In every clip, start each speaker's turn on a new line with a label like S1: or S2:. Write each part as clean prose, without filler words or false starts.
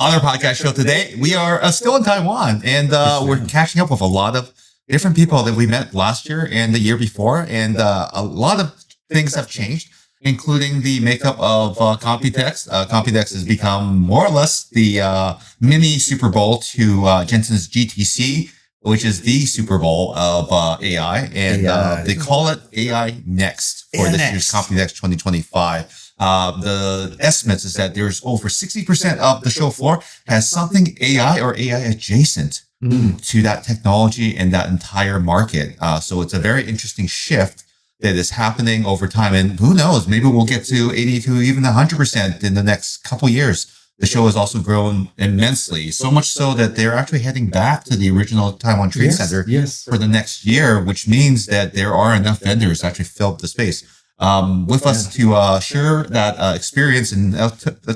S1: on our podcast show today. We are still in Taiwan, and we're catching up with a lot of different people that we met last year and the year before, and a lot of things have changed, including the makeup of COMPUTEX. COMPUTEX has become more or less the mini Super Bowl to Jensen's GTC, which is the Super Bowl of AI, and they call it AI Next for this year's COMPUTEX 2025. The estimates is that there's over 60% of the show floor has something AI or AI adjacent to that technology and that entire market. So it's a very interesting shift that is happening over time. And who knows, maybe we'll get to 80 to even 100% in the next couple years. The show has also grown immensely, so much so that they're actually heading back to the original Taiwan Trade Center for the next year, which means that there are enough vendors to actually fill up the space. With us to share that experience and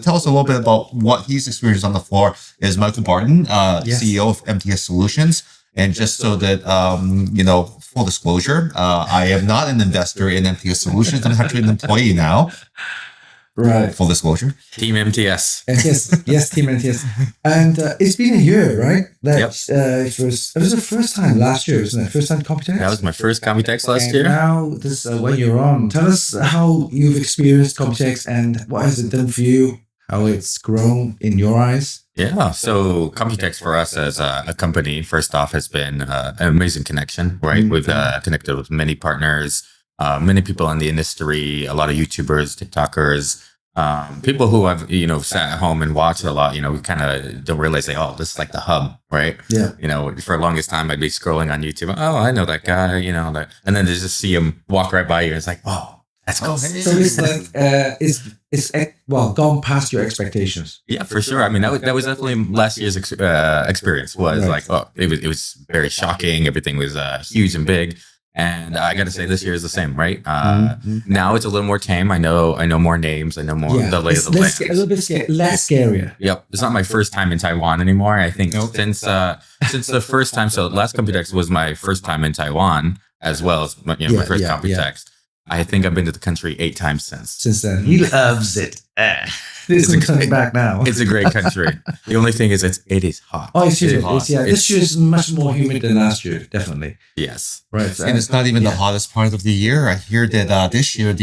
S1: tell us a little bit about what he's experienced on the floor is Michael Barton, CEO of MTS Solutions. And just so that, full disclosure, I am not an investor in MTS Solutions. I'm actually an employee now.
S2: Right.
S1: Full disclosure.
S3: Team MTS.
S2: Yes, Team MTS. And it's been a year, right? It was the first time last year, wasn't it? First time COMPUTEX?
S3: That was my first COMPUTEX last year.
S2: Now, when you're on, tell us how you've experienced COMPUTEX and what has it done for you, how it's grown in your eyes.
S3: Yeah, so COMPUTEX for us as a company, first off, has been an amazing connection, right? We've connected with many partners, many people in the industry, a lot of YouTubers, TikTokers, people who have, sat at home and watched a lot, we kind of don't realize, this is like the hub, right?
S2: Yeah.
S3: For the longest time, I'd be scrolling on YouTube. Oh, I know that guy, and then to just see him walk right by you. It's like, whoa. That's cool.
S2: So it's like it's gone past your expectations.
S3: Yeah, for sure. I mean, that was definitely last year's experience. Was like, it was very shocking. Everything was huge and big. And I got to say, this year is the same, right? Now it's a little more tame. I know more names. I know more the lay of the land.
S2: A little bit less scarier.
S3: Yep, it's not my first time in Taiwan anymore. I think since the first time. So last COMPUTEX was my first time in Taiwan, as well as my first COMPUTEX. Yeah. I think I've been to the country 8 times since.
S2: Since then, he loves it. This isn't coming back now.
S3: It's a great country. The only thing is, it is hot.
S2: Oh, it's humid. This year is much more humid than last year, definitely.
S3: Yes,
S2: right.
S1: And it's not even the hottest part of the year. I hear that this year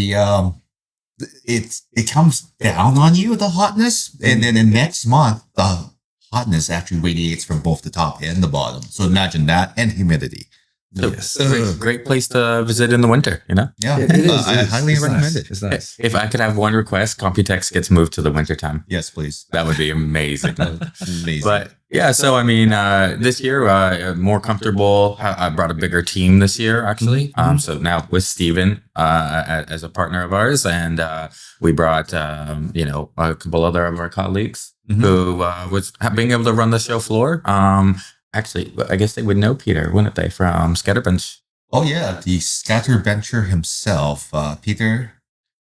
S1: it comes down on you, the hotness, and then in next month the hotness actually radiates from both the top and the bottom. So imagine that and humidity.
S3: So it's a great place to visit in the winter,
S1: Yeah,
S2: it is.
S1: I highly recommend it.
S2: It's nice.
S3: If I could have one request, COMPUTEX gets moved to the wintertime.
S1: Yes, please.
S3: That would be amazing.
S1: Amazing.
S3: But yeah, so I mean, this year, more comfortable. I brought a bigger team this year, actually. So now with Steven as a partner of ours, and we brought, a couple other of our colleagues who was being able to run the show floor. Actually, I guess they would know Peter, wouldn't they, from Scatterbench?
S1: Oh, yeah. The Scatterbencher himself, Peter,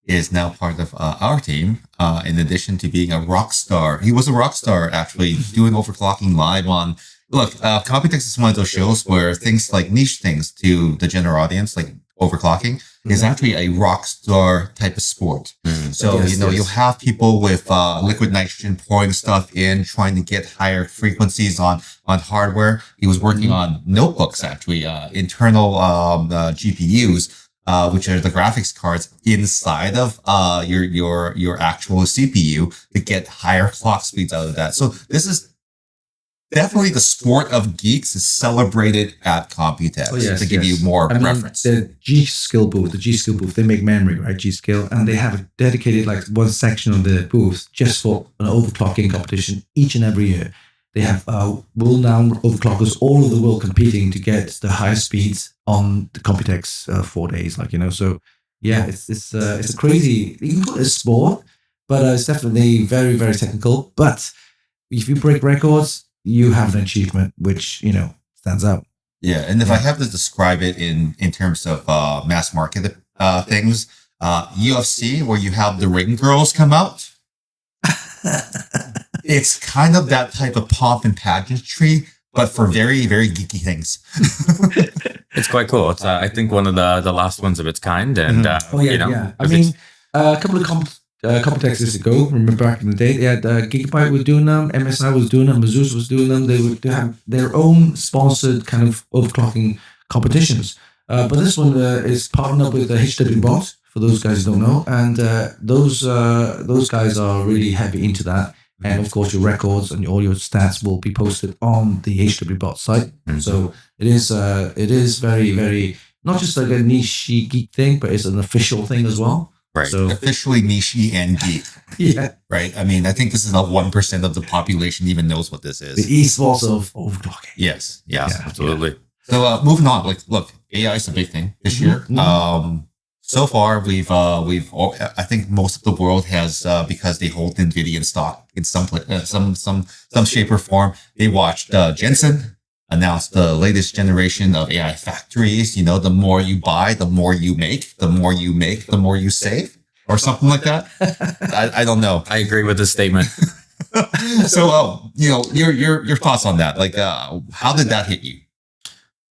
S1: is now part of our team, in addition to being a rock star. He was a rock star, actually, doing overclocking live on... Look, COMPUTEX is one of those shows where things like niche things to the general audience, like overclocking, is actually a rock star type of sport. So, you'll have people with liquid nitrogen pouring stuff in, trying to get higher frequencies on hardware. He was working on notebooks, actually, internal GPUs, which are the graphics cards inside of your actual CPU to get higher clock speeds out of that. So this is definitely the sport of geeks is celebrated at COMPUTEX to give you more reference.
S2: The G Skill booth, they make memory, right? G Skill, and they have a dedicated one section of the booth just for an overclocking competition each and every year. They have world-renowned overclockers all over the world competing to get the highest speeds on the COMPUTEX 4 days, So yeah, it's a crazy. You can call it a sport, but it's definitely very, very technical. But if you break records, you have an achievement which stands out.
S1: Yeah, and if I have to describe it in terms of mass market things, UFC, where you have the ring girls come out, it's kind of that type of pomp and pageantry, but for very, very geeky things.
S3: It's quite cool. It's I think one of the last ones of its kind, and
S2: I mean, a couple of COMPUTEX years ago. Remember back in the day, they had Gigabyte was doing them, MSI was doing them, Asus was doing them. They would have their own sponsored kind of overclocking competitions. But this one is partnered up with HWBot, for those guys who don't know, and those guys are really heavy into that. And of course, your records and all your stats will be posted on the HWBot site. So it is very, very not just like a niche geek thing, but it's an official thing as well.
S3: Right.
S1: So officially niche and geek.
S2: Yeah.
S1: Right. I mean, I think this is not 1% of the population even knows what this is.
S2: The esports of overclocking.
S1: Yes.
S3: Yeah, absolutely.
S1: So moving on, like, look, AI is a big thing this year. So far, I think most of the world has, because they hold NVIDIA in stock in some shape or form. They watched Jensen announce the latest generation of AI factories. You know, the more you buy, the more you make, the more you make, the more you save, or something like that. I don't know.
S3: I agree with this statement.
S1: So, you know, your thoughts on that? Like, how did that hit you?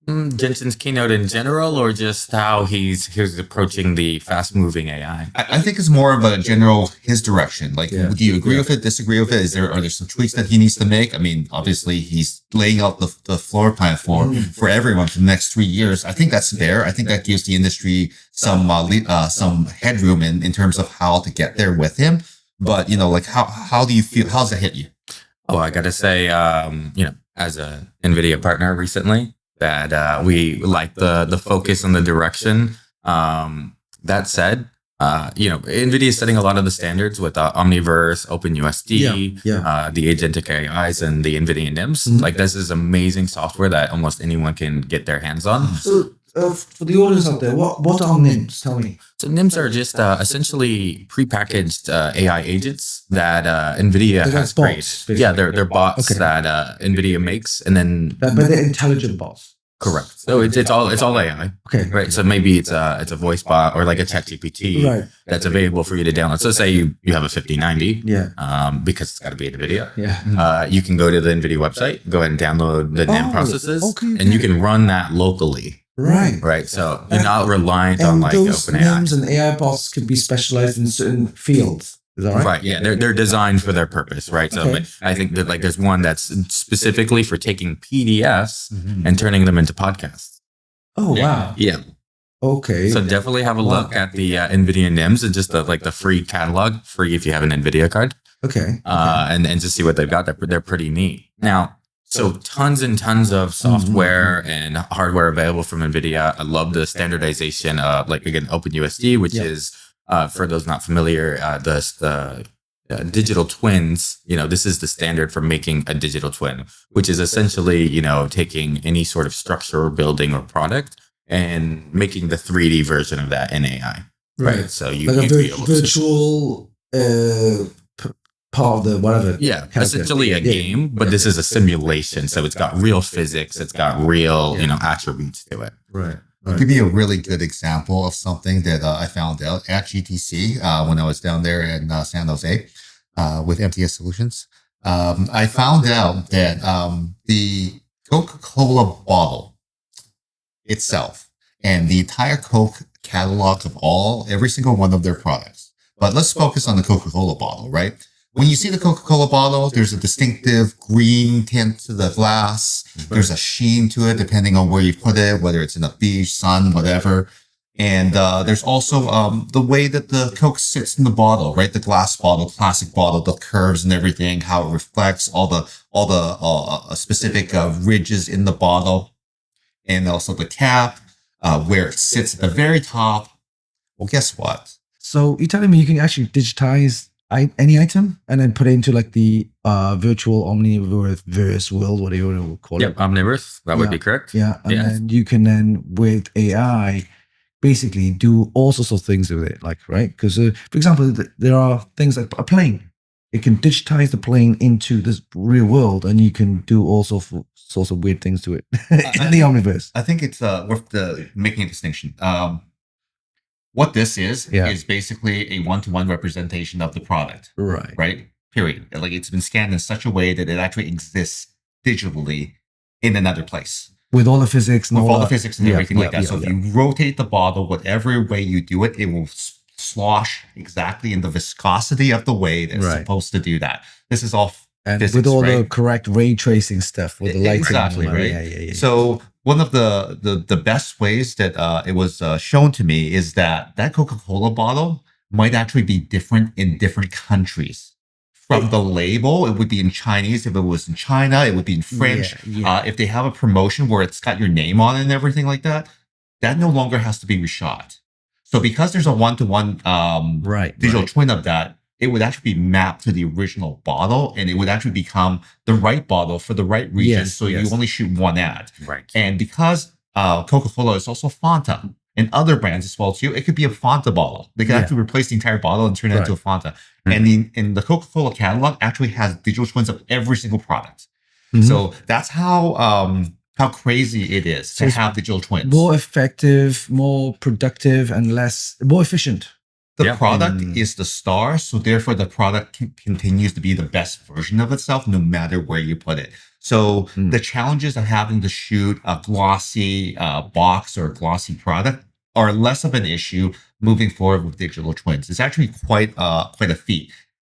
S3: Jensen's keynote in general, or just how he's approaching the fast-moving AI?
S1: I think it's more of a general his direction. Like, do you agree with it? Disagree with it? Are there some tweaks that he needs to make? I mean, obviously, he's laying out the floor plan for everyone for the next 3 years. I think that's fair. I think that gives the industry some headroom in terms of how to get there with him. But you know, like, how do you feel? How's that hit you?
S3: Oh, I gotta say, you know, as a NVIDIA partner recently, that we like the focus and the direction. That said, you know, NVIDIA is setting a lot of the standards with Omniverse, OpenUSD, the agentic AIs, and the NVIDIA NIMs. Like, this is amazing software that almost anyone can get their hands on.
S2: So, for the audience out there, what are NIMs? Tell me.
S3: So NIMs are just essentially prepackaged AI agents that NVIDIA has created. Yeah, they're bots that NVIDIA makes, and then
S2: but they're intelligent bots.
S3: Correct. So it's all AI.
S2: Okay.
S3: Right. So maybe it's a voice bot or like a ChatGPT that's available for you to download. So say you have a 5090. Because it's got to be NVIDIA. You can go to the NVIDIA website, go ahead and download the NIM processes, and you can run that locally. Right. So you're not reliant on like
S2: those
S3: OpenAI.
S2: NIMs and AI bots can be specialized in certain fields. Is that right?
S3: Right. Yeah. They're designed for their purpose. Right. So I think that like there's one that's specifically for taking PDFs and turning them into podcasts.
S2: Oh, wow.
S3: Yeah.
S2: Okay.
S3: So definitely have a look at the NVIDIA NIMs and just the free catalog, free if you have an NVIDIA card.
S2: Okay.
S3: And just see what they've got. They're pretty neat. Now, so tons and tons of software and hardware available from NVIDIA. I love the standardization of, like, again, OpenUSD, which is, for those not familiar, the digital twins. You know, this is the standard for making a digital twin, which is essentially, you know, taking any sort of structure or building or product and making the 3D version of that in AI. Right. So you
S2: like
S3: a
S2: virtual part of the whatever.
S3: Yeah, essentially a game, but this is a simulation. So it's got real physics. It's got real, you know, attributes to it.
S2: Right.
S1: I'll give you a really good example of something that I found out at GTC when I was down there in San Jose with MTS Solutions. I found out that the Coca-Cola bottle itself and the entire Coke catalog of every single one of their products. But let's focus on the Coca-Cola bottle, right? When you see the Coca-Cola bottle, there's a distinctive green tint to the glass. There's a sheen to it, depending on where you put it, whether it's in a beach, sun, whatever. And there's also the way that the Coke sits in the bottle, right? The glass bottle, plastic bottle, the curves and everything, how it reflects all the specific ridges in the bottle, and also the cap, where it sits at the very top. Well, guess what?
S2: So you're telling me you can actually digitize any item and then put it into like the virtual omniverse world, whatever you want to call it.
S3: Yep, omniverse. That would be correct.
S2: Yeah, and then you can then with AI basically do all sorts of things with it, like, right? Because for example, there are things like a plane. It can digitize the plane into this real world, and you can do all sorts of weird things to it in the omniverse.
S1: I think it's worth making a distinction. What this is basically a one-to-one representation of the product. Right? Period. Like, it's been scanned in such a way that it actually exists digitally in another place.
S2: With all the physics and
S1: all the physics and everything like that. So if you rotate the bottle, whatever way you do it, it will slosh exactly in the viscosity of the way that's
S2: Right.
S1: supposed to do that. This is all
S2: And
S1: physics,
S2: with all the
S1: right?
S2: correct ray tracing stuff with the lighting.
S1: Exactly,
S2: and all that.
S1: right?
S2: Yeah.
S1: So one of the best ways that it was shown to me is that Coca-Cola bottle might actually be different in different countries. From the label, it would be in Chinese. If it was in China, it would be in French.
S2: Yeah.
S1: If they have a promotion where it's got your name on it and everything like that, that no longer has to be reshot. So because there's a one-to-one digital twin of that, it would actually be mapped to the original bottle, and it would actually become the right bottle for the right region.
S2: Yes,
S1: so
S2: yes.
S1: you only shoot one ad.
S3: Right.
S1: And because Coca-Cola is also Fanta and other brands as well too, it could be a Fanta bottle. They could
S2: Yeah.
S1: actually replace the entire bottle and turn it
S2: Right.
S1: into a Fanta. And in the Coca-Cola catalog actually has digital twins of every single product.
S2: Mhm.
S1: So that's how crazy it is to
S2: it's
S1: have digital twins.
S2: More effective, more productive, and more efficient.
S1: The
S3: Yeah.
S1: product is the star, so therefore the product continues to be the best version of itself, no matter where you put it. So the challenges of having to shoot a glossy box or a glossy product are less of an issue moving forward with digital twins. It's actually quite a feat.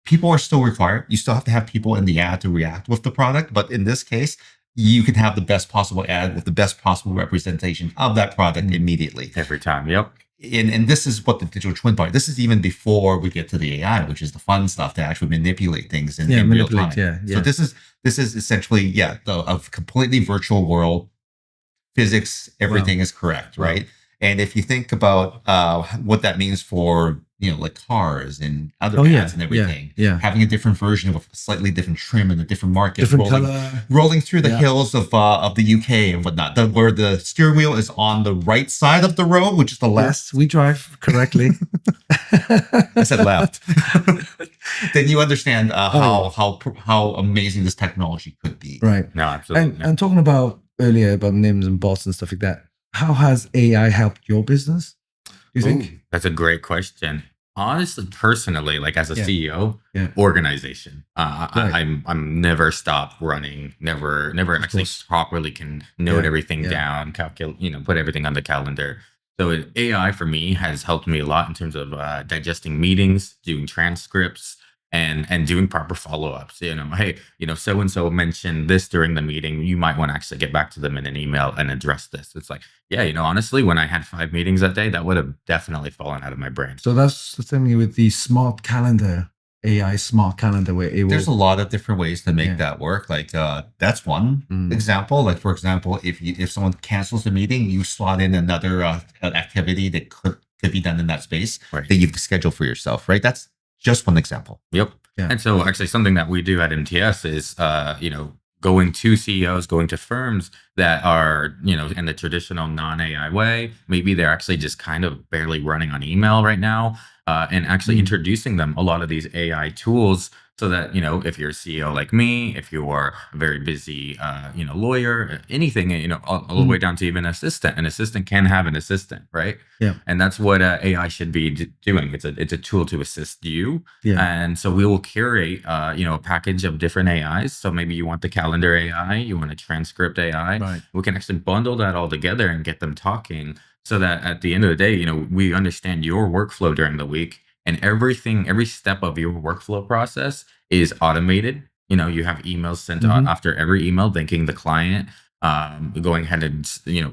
S1: People are still required. You still have to have people in the ad to react with the product, but in this case, you can have the best possible ad with the best possible representation of that product immediately.
S3: Every time. Yep.
S1: And this is what the digital twin part. This is even before we get to the AI, which is the fun stuff to actually manipulate things in real time. So this is essentially a completely virtual world. Physics, everything is correct, right? And if you think about what that means for like cars and other ads and everything, having a different version of a slightly different trim in a different market,
S2: Different color.
S1: rolling through the hills of the UK and whatnot, where the steering wheel is on the right side of the road, which is the left.
S2: Yes, we drive correctly.
S1: I said left. Then you understand how amazing this technology could be.
S2: Right.
S3: No, absolutely.
S2: And talking about earlier about NIMs and bots and stuff like that, how has AI helped your business? You think?
S3: That's a great question. Honestly, personally, like as a CEO, organization. I'm never stopped running. Never actually properly can note everything down, calculate, put everything on the calendar. So AI for me has helped me a lot in terms of digesting meetings, doing transcripts, and doing proper follow-ups. Hey, so and so mentioned this during the meeting. You might want to actually get back to them in an email and address this. It's like, honestly, when I had 5 meetings that day, that would have definitely fallen out of my brain.
S2: So that's the thing with the smart calendar, AI smart calendar, where it will.
S1: There's a lot of different ways to make that work. Like that's one example. Like for example, if someone cancels a meeting, you slot in another activity that could be done in that space that you've scheduled for yourself. Right. That's just one example.
S3: Yep.
S2: Yeah.
S3: And so actually something that we do at MTS is, going to CEOs, going to firms that are, in the traditional non-AI way. Maybe they're actually just kind of barely running on email right now, and actually introducing them a lot of these AI tools so that, if you're a CEO like me, if you are a very busy, lawyer, anything, all the way down to even an assistant can have an assistant, right?
S2: Yeah.
S3: And that's what AI should be doing. It's a tool to assist you.
S2: Yeah.
S3: And so we will curate, a package of different AIs. So maybe you want the calendar AI, you want a transcript AI.
S2: Right.
S3: We can actually bundle that all together and get them talking so that at the end of the day, we understand your workflow during the week, and every step of your workflow process is automated. You have emails sent out after every email, thanking the client, going ahead and,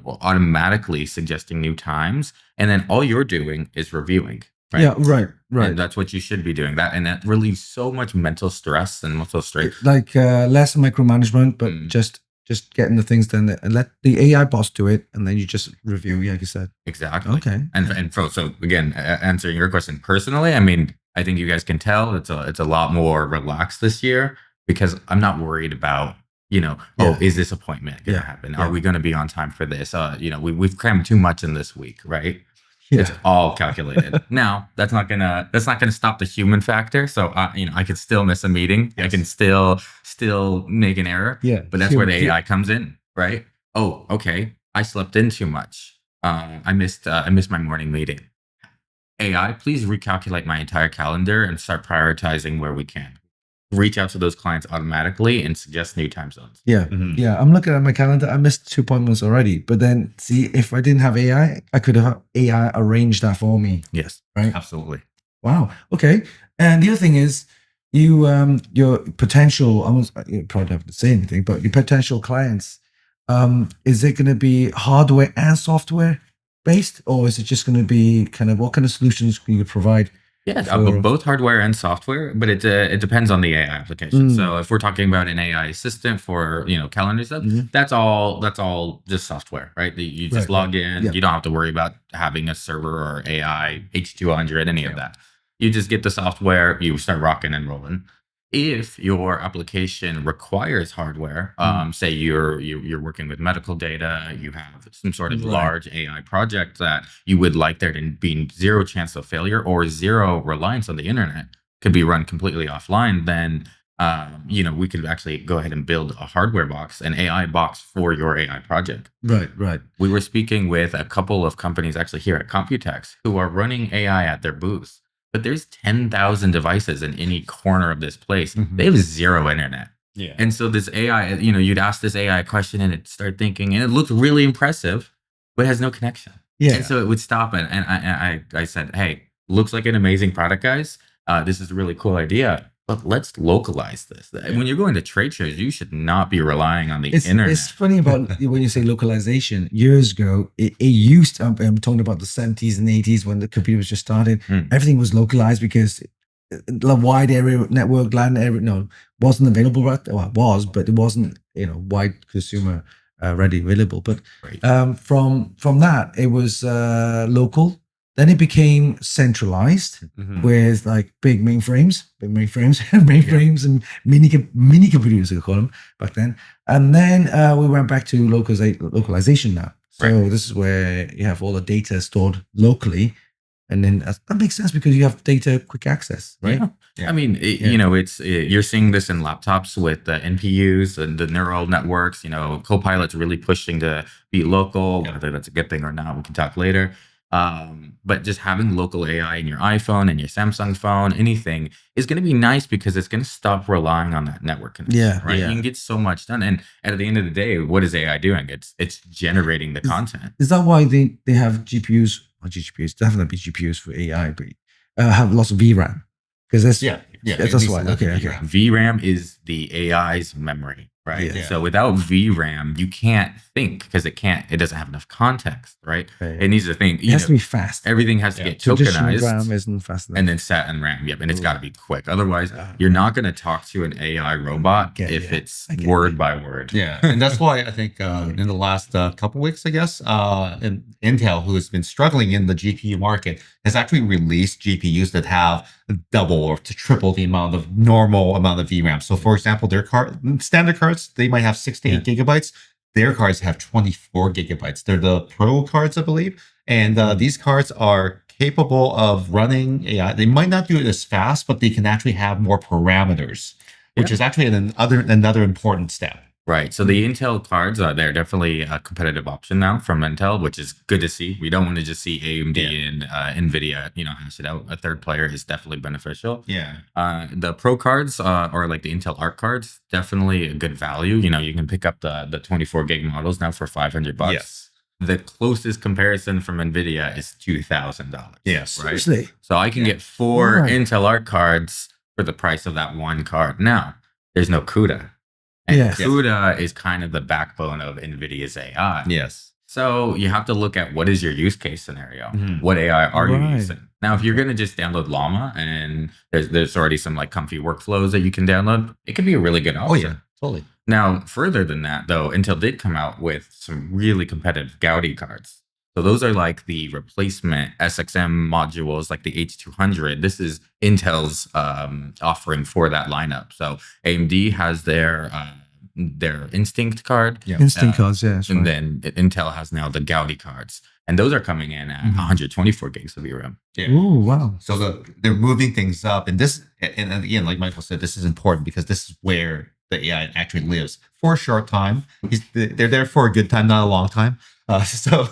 S3: automatically suggesting new times. And then all you're doing is reviewing. Right?
S2: Yeah, right.
S3: And that's what you should be doing. That relieves so much mental stress and mental strain.
S2: Like less micromanagement, but just getting the things done and let the AI boss do it, and then you just review, like you said.
S3: Exactly.
S2: Okay.
S3: So again, answering your question personally, I mean, I think you guys can tell it's a lot more relaxed this year because I'm not worried about, is this appointment going to happen? Are we going to be on time for this? We've crammed too much in this week, right?
S2: Yeah.
S3: It's all calculated. Now, that's not gonna stop the human factor. So, I could still miss a meeting.
S1: Yes.
S3: I can still make an error.
S2: Yeah.
S3: But that's where the AI comes in, right? Oh, okay. I slept in too much. I missed my morning meeting. AI, please recalculate my entire calendar and start prioritizing where we can. reach out to those clients automatically and suggest new time zones.
S2: Yeah.
S1: Mhm.
S2: Yeah. I'm looking at my calendar. I missed 2 appointments already. But then see, if I didn't have AI, I could have AI arranged that for me.
S3: Yes.
S2: Right.
S1: Absolutely.
S2: Wow. Okay. And the other thing is, your potential, you probably don't have to say anything, but your potential clients, is it going to be hardware and software based, or is it just going to be kind of, what kind of solutions can you provide?
S3: Yeah,
S2: For-
S3: both hardware and software, but it depends on the AI application.
S2: Mm.
S3: So if we're talking about an AI assistant for calendar stuff,
S2: Mhm.
S3: that's all just software, right? You just
S2: Right,
S3: log
S2: right.
S3: in.
S2: Yeah.
S3: You don't have to worry about having a server or AI H200, any of that. You just get the software. You start rocking and rolling. If your application requires hardware, say you're working with medical data, you have some sort of
S2: Right.
S3: large AI project that you would like there to be zero chance of failure or zero reliance on the internet, could be run completely offline, then we could actually go ahead and build a hardware box, an AI box for your AI project.
S2: Right. Right.
S3: We were speaking with a couple of companies actually here at COMPUTEX who are running AI at their booths. But there's 10,000 devices in any corner of this place.
S1: Mhm.
S3: They have zero internet.
S1: Yeah.
S3: And so this AI, you'd ask this AI a question and it'd start thinking, and it looked really impressive, but it has no connection.
S2: Yeah.
S3: And so it would stop it. And I said, hey, looks like an amazing product, guys. This is a really cool idea, but let's localize this. When you're going to trade shows, you should not be relying on the internet.
S2: It's funny about when you say localization. Years ago, it used to, I'm talking about the 70s and 80s when the computer was just started. Everything was localized because the wide area network, LAN area, wasn't available. Right? Well, it was, but it wasn't, wide consumer ready available. But
S3: Right.
S2: From that, it was local. Then it became centralized with like big mainframes, mainframes and mini computers, we call them back then. And then we went back to localization now. So
S3: Right.
S2: this is where you have all the data stored locally. And then that makes sense because you have data quick access, right?
S3: Yeah.
S1: Yeah.
S3: I mean, you're seeing this in laptops with the NPUs and the neural networks. Copilot's really pushing to be local.
S1: Yeah.
S3: Whether that's a good thing or not, we can talk later. But just having local AI in your iPhone and your Samsung phone, anything, is going to be nice because it's going to stop relying on that network connection.
S2: Yeah,
S3: Right.
S2: yeah.
S3: You can get so much done. And at the end of the day, what is AI doing? It's generating the content.
S2: Is that why they have GPUs? Not GPUs, definitely GPUs for AI, but have lots of VRAM because that's that's why. Okay.
S3: VRAM is the AI's memory, right?
S2: Yeah.
S3: So without VRAM, you can't think because it doesn't have enough context, right?
S2: Okay.
S3: It needs to think.
S2: It has to be fast.
S3: Everything has to get
S2: Traditional
S3: tokenized.
S2: RAM isn't fast enough.
S3: And then set and RAM. Yep. And it's got to be quick. Otherwise, you're not going to talk to an AI robot if it's word by word.
S1: Yeah, and that's why I think in the last couple weeks, I guess, Intel, who has been struggling in the GPU market, has actually released GPUs that have double or to triple the normal amount of VRAM. So, for example, their standard cards, they might have 6 to 8 gigabytes. Their cards have 24 gigabytes. They're the Pro cards, I believe, and these cards are capable of running AI. They might not do it as fast, but they can actually have more parameters, which is actually another important step.
S3: Right. So the Intel cards, they're definitely a competitive option now from Intel, which is good to see. We don't want to just see AMD and NVIDIA, hash it out. A third player is definitely beneficial.
S1: Yeah.
S3: The Pro cards or like the Intel Arc cards, definitely a good value. You can pick up the 24 gig models now for $500.
S1: Yes.
S3: The closest comparison from NVIDIA is $2,000.
S1: Yes.
S3: Right.
S2: Seriously?
S3: So I can get 4
S2: Right.
S3: Intel Arc cards for the price of that one card. Now, there's no CUDA. And
S2: Yes.
S3: CUDA is kind of the backbone of NVIDIA's AI.
S1: Yes.
S3: So you have to look at what is your use case scenario?
S1: Mhm.
S3: What AI are you
S2: Right.
S3: using? Now, if you're going to just download Llama and there's already some like comfy workflows that you can download, it can be a really good option.
S1: Oh yeah, totally.
S3: Now, further than that, though, Intel did come out with some really competitive Gaudi cards. So those are like the replacement SXM modules, like the H200. This is Intel's offering for that lineup. So AMD has their Instinct card.
S1: Yeah.
S2: Instant cards, yeah. That's
S3: And
S2: right.
S3: then Intel has now the Gaudi cards. And those are coming in at 124 gigs of VRAM.
S1: Yeah.
S2: Ooh, wow.
S1: So they're moving things up, and again, like Michael said, this is important because this is where the AI actually lives for a short time. They're there for a good time, not a long time. So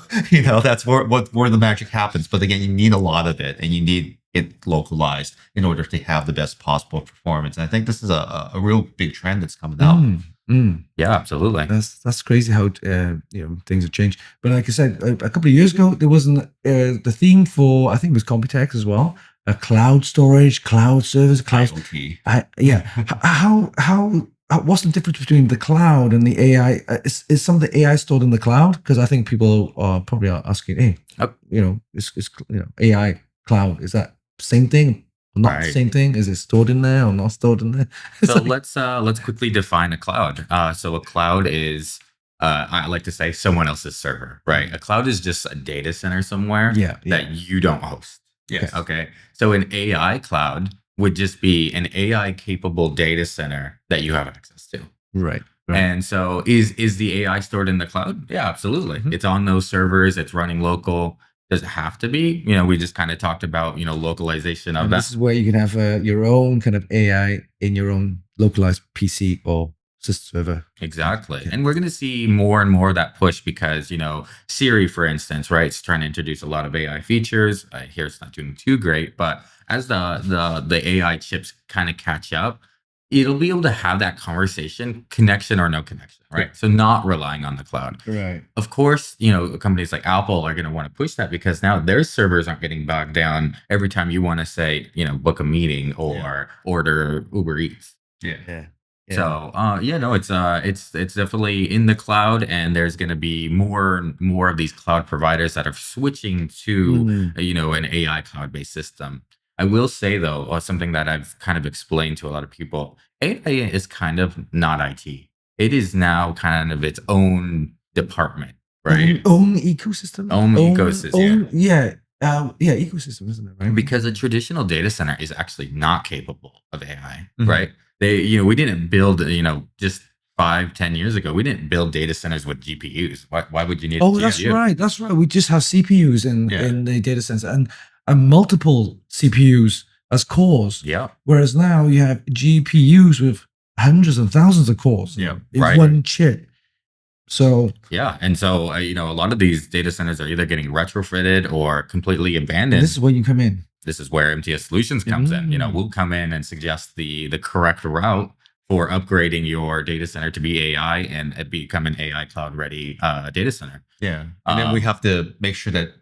S1: that's where the magic happens. But again, you need a lot of it, and you need it localized in order to have the best possible performance. And I think this is a real big trend that's coming out.
S3: Yeah, absolutely.
S2: That's crazy how things have changed. But like I said, a couple of years ago, there wasn't the theme for, I think it was COMPUTEX as well, a cloud storage, cloud service, cloud.
S1: IoT.
S2: How what's the difference between the cloud and the AI? Is some of the AI stored in the cloud? Because I think people are probably asking, hey, is AI cloud, is that same thing? Not the same thing? Is it stored in there or not stored in there?
S3: So let's quickly define a cloud. So a cloud is, I like to say, someone else's server, right? A cloud is just a data center somewhere that you don't host.
S1: Yes.
S3: Okay. So an AI cloud would just be an AI capable data center that you have access to.
S2: Right.
S3: And so is the AI stored in the cloud? Yeah, absolutely. It's on those servers. It's running local. Does it have to be? We just kind of talked about, localization of that.
S2: This is where you can have your own kind of AI in your own localized PC or system server.
S3: Exactly. And we're going to see more and more of that push because, Siri, for instance, right, it's trying to introduce a lot of AI features. I hear it's not doing too great, but as the AI chips kind of catch up, it'll be able to have that conversation, connection or no connection, right? So not relying on the cloud.
S2: Right.
S3: Of course, companies like Apple are going to want to push that because now their servers aren't getting bogged down every time you want to say, book a meeting or order Uber Eats.
S2: Yeah.
S3: So, it's definitely in the cloud, and there's going to be more of these cloud providers that are switching to, an AI cloud-based system. I will say though, something that I've kind of explained to a lot of people, AI is kind of not IT. It is now kind of its own department, right?
S2: Own ecosystem.
S3: Ecosystem.
S2: Ecosystem, isn't it? Right.
S3: Because a traditional data center is actually not capable of AI, right? We didn't build, just 5-10 years ago, we didn't build data centers with GPUs. Why would you need?
S2: Oh, that's right. That's right. We just have CPUs in the data center and multiple CPUs as cores.
S3: Yeah.
S2: Whereas now you have GPUs with hundreds and thousands of cores.
S1: Yeah.
S2: In one chip. So
S3: and so a lot of these data centers are either getting retrofitted or completely abandoned.
S2: And this is where you come in.
S3: This is where MTS Solutions comes in. We'll come in and suggest the correct route for upgrading your data center to be AI and become an AI cloud ready data center.
S1: Yeah. And then we have to make sure that,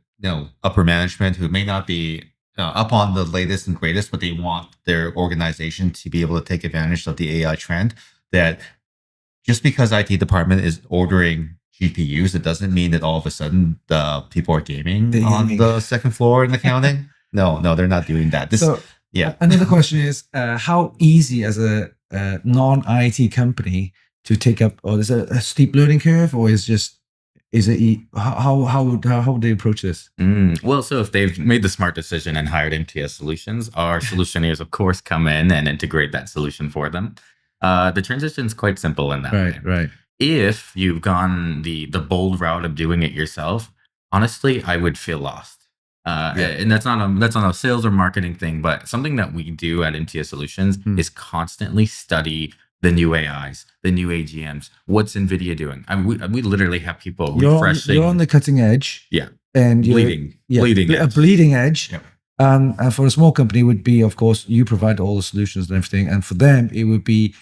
S1: upper management who may not be up on the latest and greatest, but they want their organization to be able to take advantage of the AI trend, that just because IT department is ordering GPUs, it doesn't mean that all of a sudden the people are gaming on the second floor in accounting. No, they're not doing that.
S2: Another question is, how easy as a non-IT company to take up, or is it a steep learning curve, or how would they approach this?
S3: Well, so if they've made the smart decision and hired MTS Solutions, our solutioneers, of course, come in and integrate that solution for them. The transition is quite simple in that way.
S2: Right.
S3: If you've gone the bold route of doing it yourself, honestly, I would feel lost. And that's not a sales or marketing thing, but something that we do at MTS Solutions is constantly study the new AIs, the new AGMs. What's NVIDIA doing? I mean, we literally have people refreshing.
S2: You're on the cutting edge.
S3: Yeah.
S2: And
S3: bleeding edge.
S2: A bleeding edge.
S1: Yep.
S2: And for a small company, it would be, of course, you provide all the solutions and everything. And for them, it would be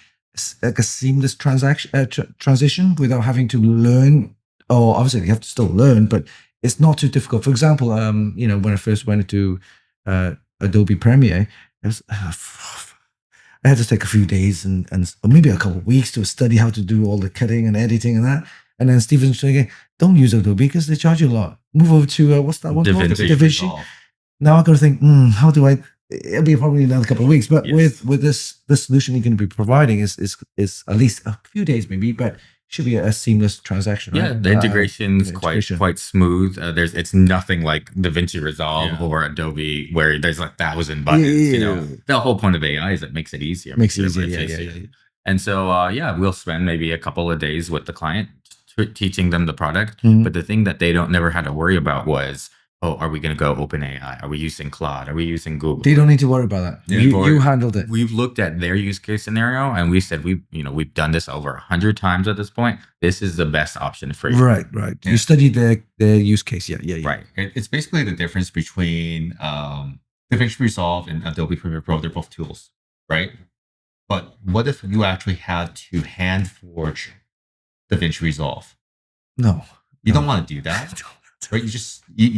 S2: like a seamless transition without having to learn. Or obviously, you have to still learn, but it's not too difficult. For example, when I first went into Adobe Premiere, I had to take a few days and or maybe a couple of weeks to study how to do all the cutting and editing and that. And then Steven's saying, don't use Adobe because they charge you a lot. Move over to, what's that one called? DaVinci. Now I've got to think, how do I, it'll be probably another couple of weeks. But with this solution you're going to be providing is at least a few days maybe, but should be a seamless transaction, right?
S3: Yeah, the integration's quite smooth. It's nothing like DaVinci Resolve or Adobe where there's like 1,000 buttons. The whole point of AI is it makes it easier.
S2: Yeah.
S3: And so we'll spend maybe a couple of days with the client teaching them the product. But the thing that they never had to worry about was, are we going to go OpenAI? Are we using Claude? Are we using Google?
S2: They don't need to worry about that. Yeah. You handled it.
S3: We've looked at their use case scenario and we said we've done this over 100 times at this point. This is the best option for you.
S2: Right. Yeah. You studied their use case. Yeah.
S3: Right.
S1: It's basically the difference between DaVinci Resolve and Adobe Premiere Pro, they're both tools, right? But what if you actually had to hand forge DaVinci Resolve?
S2: No.
S1: You don't want to do that, right? You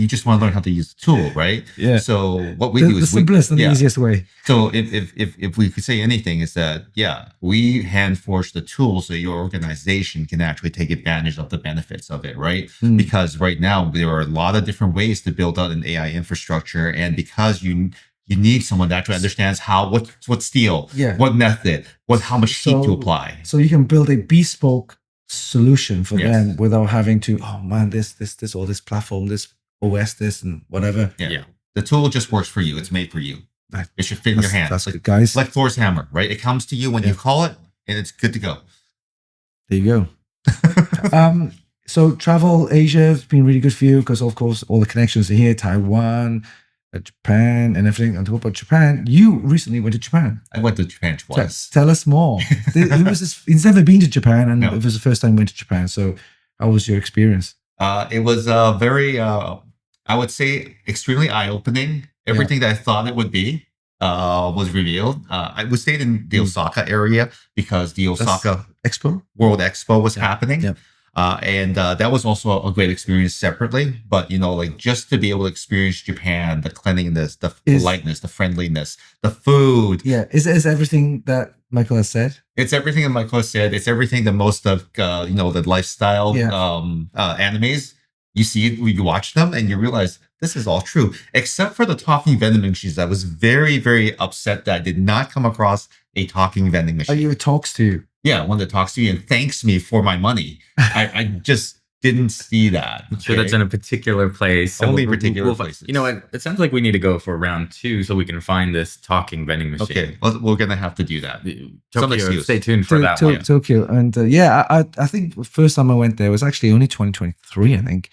S1: just want to learn how to use the tool, right?
S2: Yeah.
S1: So what we do
S2: The
S1: is
S2: simplest and the easiest way.
S1: So if we could say anything, is that we hand forge the tool so your organization can actually take advantage of the benefits of it, right? Because right now there are a lot of different ways to build out an AI infrastructure, and because you need someone that actually understands what steel, what method, how much heat to apply.
S2: So you can build a bespoke solution for
S1: Yes.
S2: them without having to, oh man, this or this platform, this OS, this and whatever.
S1: Yeah. The tool just works for you. It's made for you. It should fit in your hand.
S2: That's good, guys.
S1: Like Thor's hammer, right? It comes to you when you call it, and it's good to go.
S2: There you go. So travel Asia has been really good for you because, of course, all the connections are here, Taiwan, Japan, and everything. And talk about Japan. You recently went to Japan.
S1: I went to Japan twice.
S2: Tell us more. He's never been to Japan, and it was the first time he went to Japan. So, how was your experience?
S1: It was very, I would say, extremely eye-opening. Everything that I thought it would be was revealed. I was stayed in the Osaka area because the Osaka World Expo was happening.
S2: Yep.
S1: And that was also a great experience separately. But, just to be able to experience Japan, the cleanliness, the politeness, the friendliness, the food.
S2: Yeah. Is everything that Michael has said?
S1: It's everything that Michael has said. It's everything that most of, the lifestyle animes. You see it, you watch them, and you realize this is all true, except for the talking vending machines. I was very, very upset that I did not come across a talking vending machine.
S2: Oh, it talks to you?
S1: Yeah, one that talks to you and thanks me for my money. I just didn't see that.
S3: I'm sure that's in a particular place. So
S1: Only particular places.
S3: You know what? It sounds like we need to go for round 2 so we can find this talking vending machine.
S1: Okay, well, we're going to have to do that.
S3: Tokyo, stay tuned for that one.
S2: Tokyo. And I think the first time I went there was actually only 2023, I think.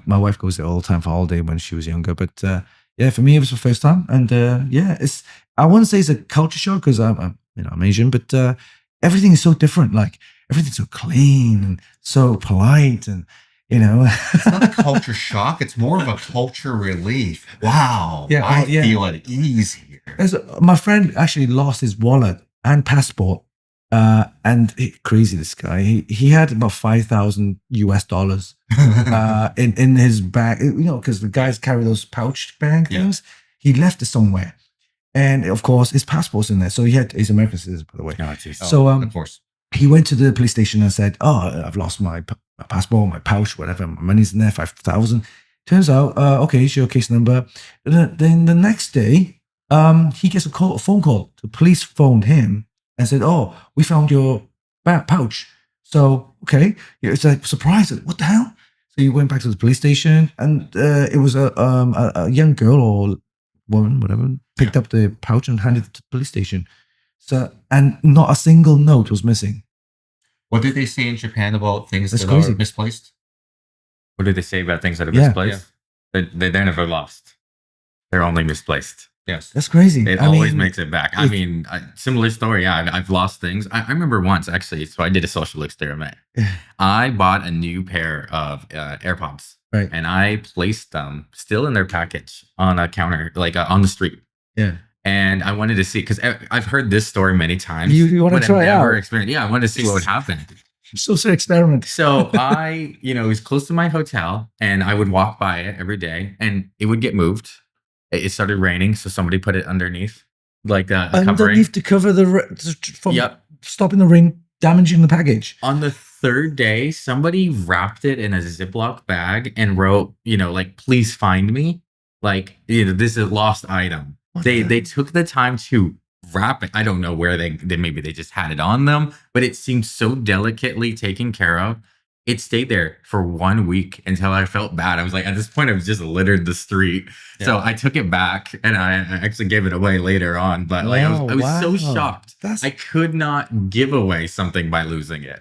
S2: My wife goes there all the time for holiday when she was younger. But for me, it was the first time. And I wouldn't say it's a culture shock because I'm Asian, but everything is so different. Like everything's so clean and so polite, and
S1: it's not a culture shock. It's more of a culture relief. Wow. I feel at ease here.
S2: My friend actually lost his wallet and passport. And crazy, this guy. He had about $5,000 in his bag. Because the guys carry those pouch bag things. He left it somewhere. And of course, his passport's in there. So he's American citizen, by the way.
S1: Of course.
S2: He went to the police station and said, "Oh, I've lost my passport, my pouch, whatever. My money's in there, 5,000." Turns out, okay, here's your case number. Then the next day, he gets a phone call. The police phoned him and said, "Oh, we found your pouch." So, okay, it's like surprise. What the hell? So he went back to the police station, and it was a young girl or woman, whatever, picked up the pouch and handed it to the police station. So, and not a single note was missing.
S1: What did they say in Japan about things that are misplaced?
S3: What did they say about things that are misplaced? Yeah. They're never lost. They're only misplaced.
S2: Yes. That's crazy.
S3: It always makes it back. Similar story. Yeah, I've lost things. I remember once, actually, so I did a social experiment. I bought a new pair of AirPods.
S2: Right.
S3: And I placed them still in their package on a counter, like on the street.
S2: Yeah.
S3: And I wanted to see, because I've heard this story many times.
S2: You want to try it out?
S3: Yeah, I wanted to see what would happen.
S2: Social experiment.
S3: So it was close to my hotel, and I would walk by it every day, and it would get moved. It started raining, so somebody put it underneath, like a covering.
S2: Underneath to cover from stopping the rain damaging the package.
S3: On the third day, somebody wrapped it in a Ziploc bag and wrote, please find me. This is a lost item. They took the time to wrap it. I don't know where they maybe they just had it on them, but it seemed so delicately taken care of. It stayed there for 1 week until I felt bad. I was like, at this point, I've just littered the street. Yeah. So I took it back, and I actually gave it away later on. But I was so shocked. I could not give away something by losing it.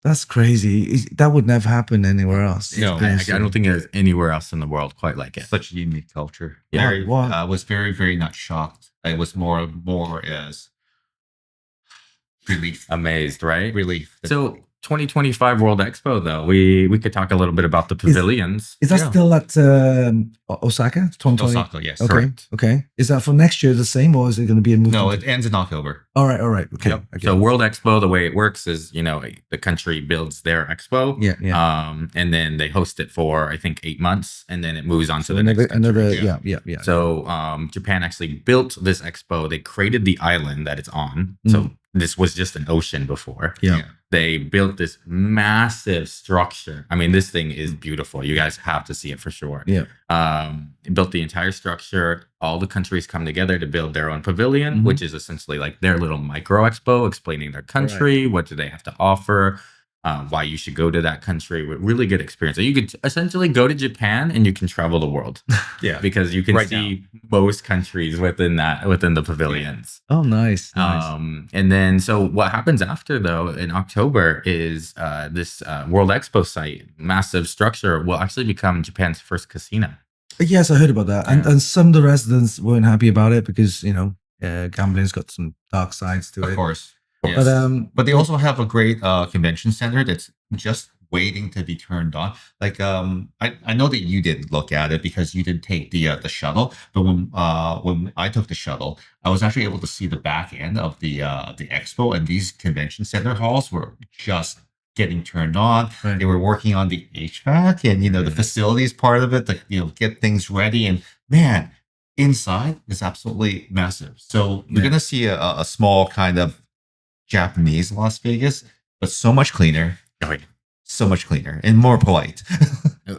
S2: That's crazy. That would never happen anywhere else.
S3: No, I don't think there's anywhere else in the world quite like it.
S1: Such a unique culture.
S3: Yeah.
S1: I was very, very not shocked. I was more as relief.
S3: Amazed, right?
S1: Relief.
S3: So 2025 World Expo, though, we could talk a little bit about the pavilions.
S2: Is that still at Osaka? 2020?
S1: Osaka, yes.
S2: Okay.
S3: Correct.
S2: Okay. Is that for next year the same, or is it going to be a move?
S1: No, it ends in October.
S2: All right. All right. Okay.
S3: Yep.
S2: Okay.
S3: So World Expo, the way it works is, the country builds their expo.
S2: Yeah. Yeah.
S3: And then they host it for, I think, 8 months, and then it moves on to the next country.
S2: another.
S1: Yeah.
S2: Yeah.
S3: So Japan actually built this expo. They created the island that it's on. So this was just an ocean before.
S2: Yeah.
S3: They built this massive structure. I mean, this thing is beautiful. You guys have to see it for sure.
S2: Yeah.
S3: They built the entire structure. All the countries come together to build their own pavilion, which is essentially like their little micro expo, explaining their country, what do they have to offer, why you should go to that country. With really good experience. So you could essentially go to Japan and you can travel the world.
S1: Yeah.
S3: Because you can see most countries within the pavilions.
S2: Oh, nice.
S3: And then, so what happens after, though, in October is this World Expo site, massive structure, will actually become Japan's first casino.
S2: Yes, I heard about that, and some of the residents weren't happy about it because gambling's got some dark sides to it.
S1: Of course.
S3: Yes.
S1: But they also have a great convention center that's just waiting to be turned on. Like I know that you didn't look at it because you didn't take the shuttle. But when I took the shuttle, I was actually able to see the back end of the expo, and these convention center halls were just getting turned on.
S2: Right.
S1: They were working on the HVAC and the facilities part of it to get things ready. And man, inside is absolutely massive. So you're gonna see a small kind of Japanese Las Vegas, but so much cleaner.
S3: Oh, yeah.
S1: So much cleaner and more polite.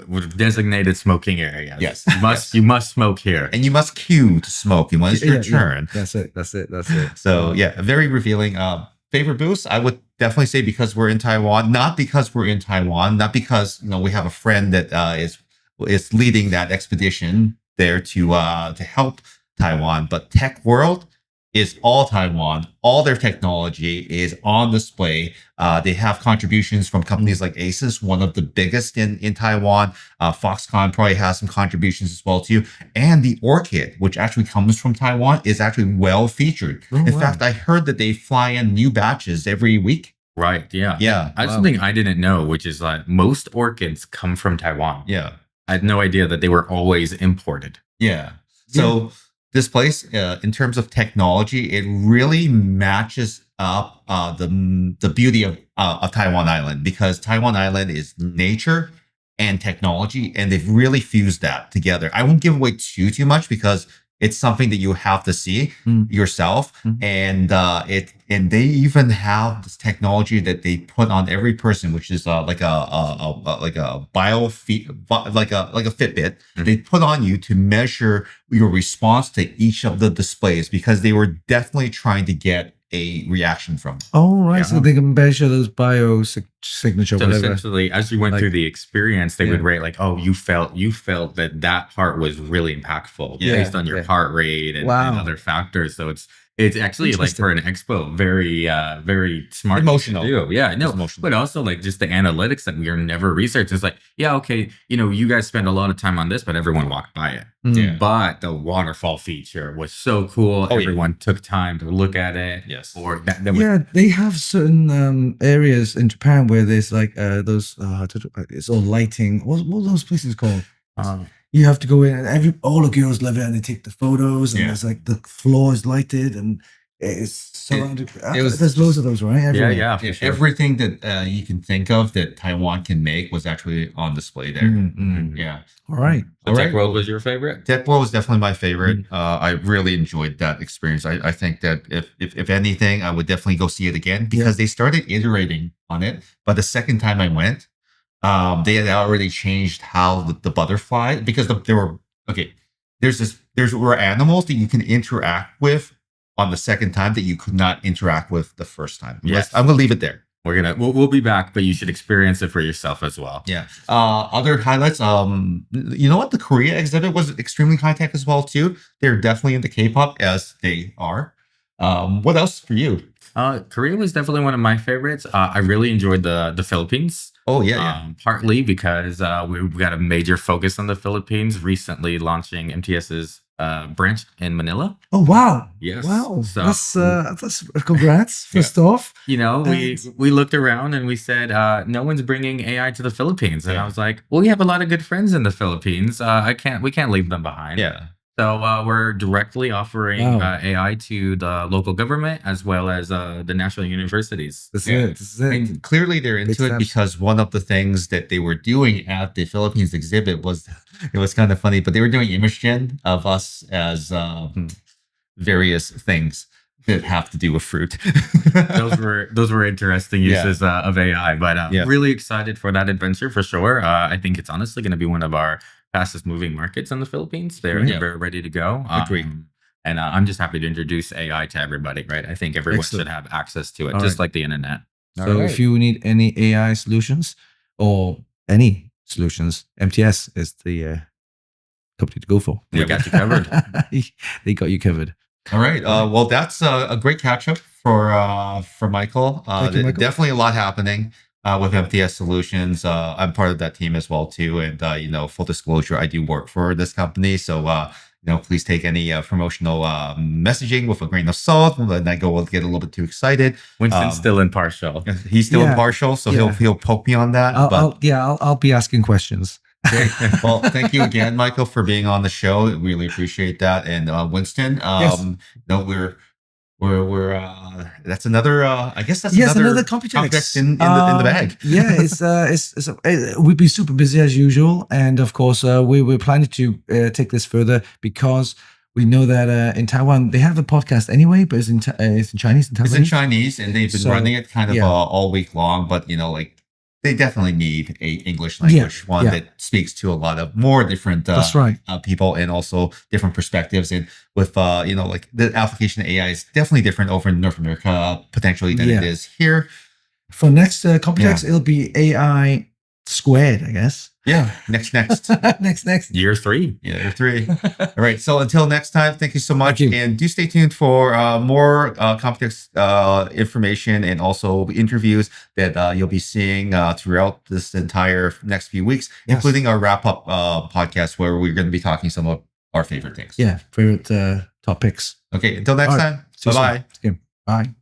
S3: With designated smoking areas.
S1: Yes.
S3: You must smoke here.
S1: And you must queue to smoke when it's your turn.
S2: That's it.
S1: So yeah, very revealing. Favorite booths, I would definitely say because we're in Taiwan, not because we're in Taiwan, not because we have a friend that is leading that expedition there to help Taiwan, but Tech World is all Taiwan. All their technology is on display. They have contributions from companies like Asus, one of the biggest in Taiwan. Foxconn probably has some contributions as well too. And the Orchid, which actually comes from Taiwan, is actually well featured. In fact, I heard that they fly in new batches every week.
S3: Right. Yeah.
S1: Yeah.
S3: That's something I didn't know, which is like most orchids come from Taiwan.
S1: Yeah.
S3: I had no idea that they were always imported.
S1: Yeah. So this place, in terms of technology, it really matches up the beauty of Taiwan Island, because Taiwan Island is nature and technology, and they've really fused that together. I won't give away too much because it's something that you have to see yourself, and they even have this technology that they put on every person, which is like a Fitbit. They put on you to measure your response to each of the displays, because they were definitely trying to get a reaction from.
S2: Oh, right. So they can measure those bio signature,
S3: So
S2: whatever.
S3: essentially, as you went through the experience, they would rate like, oh, you felt that part was really impactful based on your heart rate and other factors. So it's actually like for an expo, very smart.
S1: Emotional.
S3: To do. Yeah, no, but also like just the analytics that we are never researched. It's like, okay, you guys spend a lot of time on this, but everyone walked by it.
S1: Yeah.
S3: But the waterfall feature was so cool. Everyone took time to look at it.
S1: Yes.
S3: Or
S2: They have certain areas in Japan where there's like those it's all lighting. What are those places called? You have to go in, and all the girls live in, and they take the photos, and there's like the floor is lighted, and it's surrounded. There's loads of those, right? Everywhere.
S3: Yeah, for sure.
S1: Everything that you can think of that Taiwan can make was actually on display there. Yeah.
S2: All right.
S3: So Tech World was your favorite?
S1: Tech World was definitely my favorite. I really enjoyed that experience. I think that if anything, I would definitely go see it again, because they started iterating on it. But the second time I went, they had already changed how the butterfly, because there were animals that you can interact with on the second time that you could not interact with the first time.
S3: Yes.
S1: I'm gonna leave it there.
S3: We'll be back, but you should experience it for yourself as well.
S1: Yeah. Other highlights. You know what? The Korea exhibit was extremely high tech as well too. They're definitely into K-pop, as they are. What else for you?
S3: Korea was definitely one of my favorites. I really enjoyed the Philippines.
S1: Oh yeah.
S3: Partly because we got a major focus on the Philippines, recently launching MTS's branch in Manila.
S2: Oh wow!
S3: Yes.
S2: Wow,
S3: So,
S2: that's congrats. First off,
S3: you know,
S2: And-
S3: we looked around and we said, no one's bringing AI to the Philippines, and I
S1: Yeah.
S3: was like, well, we have a lot of good friends in the Philippines. We can't leave them behind.
S1: Yeah.
S3: So we're directly offering
S2: Wow.
S3: AI to the local government as well as the national universities.
S2: this
S1: Yeah.
S2: is it. This is it.
S1: And clearly they're into it
S2: steps.
S1: because one of the things that they were doing at the Philippines exhibit was, it was kind of funny, but they were doing image gen of us as various things that have to do with fruit.
S3: Those were interesting
S1: Yeah.
S3: uses of AI, but
S1: Yeah.
S3: really excited for that adventure for sure. I think it's honestly going to be one of our fastest moving markets in the Philippines. They're
S1: Yeah.
S3: very ready to go.
S1: Agreed.
S3: And I'm just happy to introduce AI to everybody, right? I think everyone
S2: Excellent.
S3: should have access to it,
S2: All
S3: just
S2: right.
S3: like the internet.
S2: So if you need any AI solutions or any solutions, MTS is the company to go for.
S3: We got you covered.
S2: They got you covered.
S1: All right. Well, that's a great catch up for Michael.
S2: Thank you, Michael.
S1: Definitely a lot happening with MTS Solutions. I'm part of that team as well too. And you know, full disclosure, I do work for this company. So you know, please take any promotional messaging with a grain of salt. And I will get a little bit too excited.
S3: Winston's still impartial.
S1: He's still
S2: Yeah.
S1: impartial, so
S2: Yeah.
S1: he'll poke me on that. but
S2: I'll be asking questions.
S1: great. Well, thank you again, Michael, for being on the show. Really appreciate that. And Winston,
S2: Yes.
S1: no, we're that's another. I guess that's
S2: Yes, another
S1: COMPUTEX
S2: COMPUTEX
S1: in the bag.
S2: Yeah, we've been super busy as usual, and of course, we're planning to take this further because we know that in Taiwan they have a podcast anyway, but it's in Chinese and
S1: It's
S2: Taiwanese.
S1: in Chinese, and they've been
S2: So,
S1: running it kind of
S2: yeah.
S1: all week long. But you know, like they definitely need a English language one
S2: yeah.
S1: that speaks to a lot of more different
S2: That's right.
S1: people and also different perspectives. And with you know, like the application of AI is definitely different over in North America potentially than
S2: Yeah.
S1: it is here.
S2: For next COMPUTEX, it'll be AI squared, I guess.
S1: Yeah, next.
S2: next.
S3: Year 3.
S1: Yeah, you're 3. All right. So until next time, thank you so much.
S2: Thank you.
S1: And do stay tuned for more COMPUTEX information and also interviews that you'll be seeing throughout this entire next few weeks,
S2: Yes.
S1: including our wrap up podcast where we're going to be talking some of our favorite things.
S2: Yeah, favorite topics.
S1: Okay. Until next
S2: All right.
S1: time.
S2: See you
S1: Bye bye.
S2: soon. Okay, bye.